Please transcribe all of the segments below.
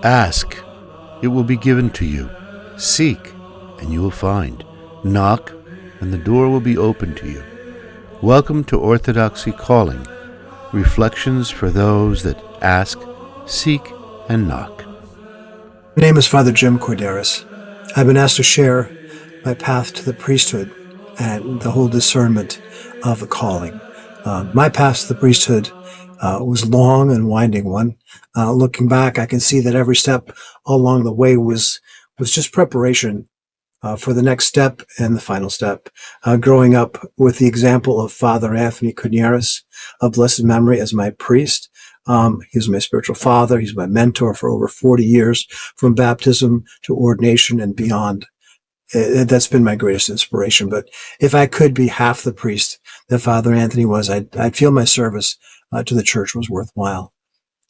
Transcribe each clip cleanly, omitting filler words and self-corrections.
Ask, it will be given to you. Seek, and you will find. Knock, and the door will be open to you. Welcome to Orthodoxy Calling, reflections for those that ask, seek, and knock. My name is Father Jim Kordaris. I've been asked to share my path to the priesthood and the whole discernment of the calling. My path to the priesthood was a long and winding one. Looking back, I can see that every step along the way was just preparation for the next step and the final step. Growing up with the example of Father Anthony Kordaris of blessed memory as my priest, he was my spiritual father. He's my mentor for over 40 years, from baptism to ordination and beyond. That's been my greatest inspiration. But if I could be half the priest that Father Anthony was, I'd feel my service to the church was worthwhile.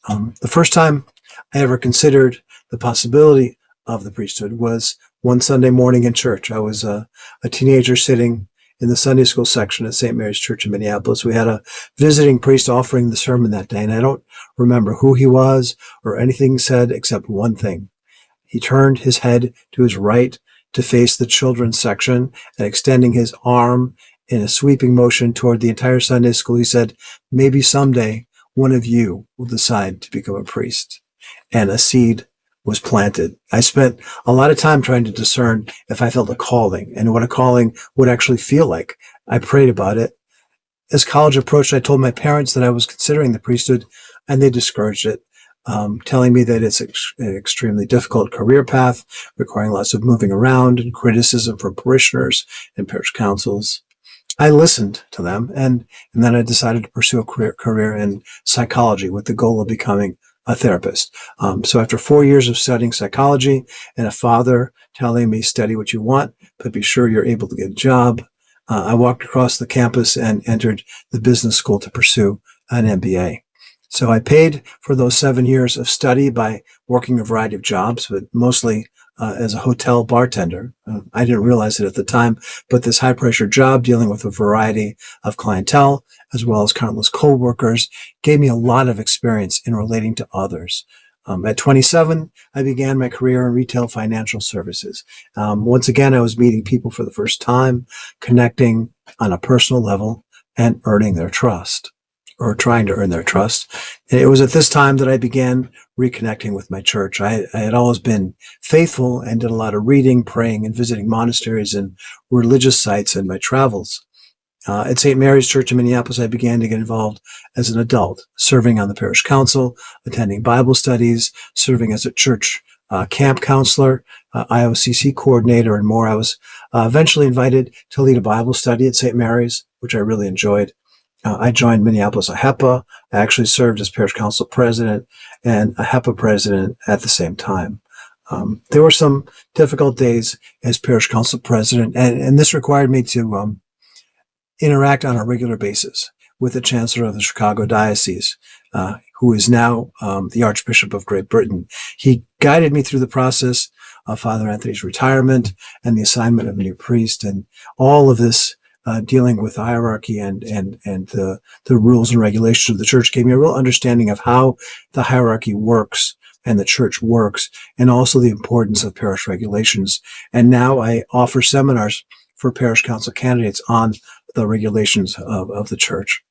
The first time I ever considered the possibility of the priesthood was one Sunday morning in church. I was a teenager sitting in the Sunday school section at St. Mary's Church in Minneapolis. We had a visiting priest offering the sermon that day, and I don't remember who he was or anything said except one thing. He turned his head to his right to face the children's section, and extending his arm in a sweeping motion toward the entire Sunday school, he said, "Maybe someday one of you will decide to become a priest." And a seed was planted. I spent a lot of time trying to discern if I felt a calling and what a calling would actually feel like. I prayed about it. As college approached, I told my parents that I was considering the priesthood, and they discouraged it, telling me that it's an extremely difficult career path, requiring lots of moving around and criticism from parishioners and parish councils. I listened to them, and then I decided to pursue a career in psychology with the goal of becoming a therapist. So after 4 years of studying psychology and a father telling me, study what you want, but be sure you're able to get a job, I walked across the campus and entered the business school to pursue an MBA. So I paid for those 7 years of study by working a variety of jobs, but mostly as a hotel bartender. I didn't realize it at the time, but this high-pressure job dealing with a variety of clientele, as well as countless co-workers, gave me a lot of experience in relating to others. At 27, I began my career in retail financial services. Once again, I was meeting people for the first time, connecting on a personal level, and earning their trust, or trying to earn their trust. And it was at this time that I began reconnecting with my church. I had always been faithful and did a lot of reading, praying, and visiting monasteries and religious sites in my travels. At St. Mary's Church in Minneapolis, I began to get involved as an adult, serving on the parish council, attending Bible studies, serving as a church camp counselor, IOCC coordinator, and more. I was eventually invited to lead a Bible study at St. Mary's, which I really enjoyed. I joined Minneapolis AHEPA. I actually served as parish council president and AHEPA president at the same time. There were some difficult days as parish council president, and this required me to interact on a regular basis with the chancellor of the Chicago Diocese, who is now the Archbishop of Great Britain. He guided me through the process of Father Anthony's retirement and the assignment of a new priest, and all of this dealing with hierarchy and the rules and regulations of the church gave me a real understanding of how the hierarchy works and the church works, and also the importance of parish regulations. And now I offer seminars for parish council candidates on the regulations of the church.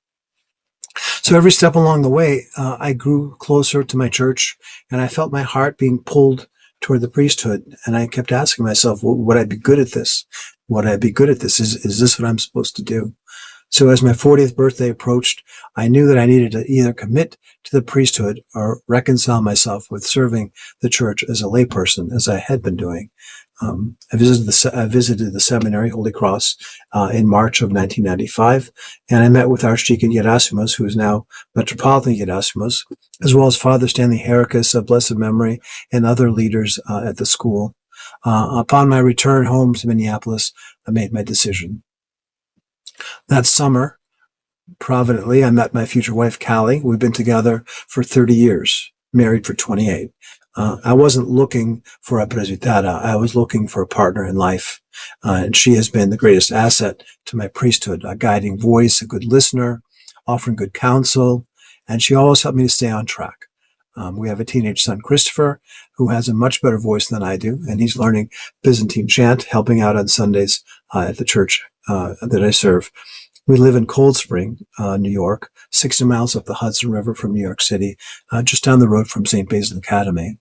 So every step along the way, I grew closer to my church, and I felt my heart being pulled toward the priesthood. And I kept asking myself, would I be good at this? Would I be good at this? Is this what I'm supposed to do? So as my 40th birthday approached, I knew that I needed to either commit to the priesthood or reconcile myself with serving the church as a layperson, as I had been doing. I visited the seminary, Holy Cross, in March of 1995, and I met with Archdeacon Gerasimos, who is now Metropolitan Gerasimos, as well as Father Stanley Hericus of blessed memory, and other leaders at the school. Upon my return home to Minneapolis, I made my decision. That summer, providently, I met my future wife, Callie. We've been together for 30 years, married for 28. I wasn't looking for a presbytera. I was looking for a partner in life. And she has been the greatest asset to my priesthood, a guiding voice, a good listener, offering good counsel. And she always helped me to stay on track. We have a teenage son, Christopher, who has a much better voice than I do, and he's learning Byzantine chant, helping out on Sundays at the church that I serve. We live in Cold Spring, New York, 60 miles up the Hudson River from New York City, just down the road from St. Basil Academy.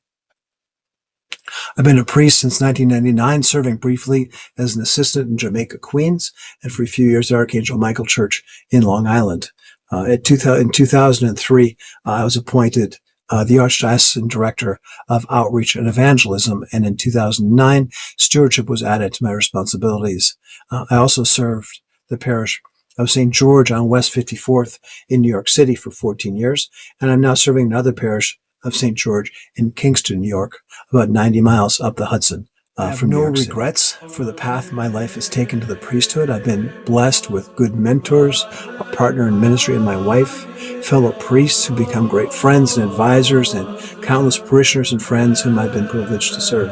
I've been a priest since 1999, serving briefly as an assistant in Jamaica, Queens, and for a few years at Archangel Michael Church in Long Island. In 2003, I was appointed the Archdiocesan Director of Outreach and Evangelism, and in 2009, Stewardship was added to my responsibilities. I also served the parish of St. George on West 54th in New York City for 14 years, and I'm now serving another parish of St. George in Kingston, New York, about 90 miles up the Hudson from New York City. I have no regrets for the path my life has taken to the priesthood. I've been blessed with good mentors, a partner in ministry and my wife, fellow priests who become great friends and advisors, and countless parishioners and friends whom I've been privileged to serve.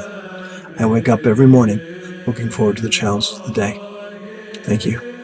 I wake up every morning looking forward to the challenges of the day. Thank you.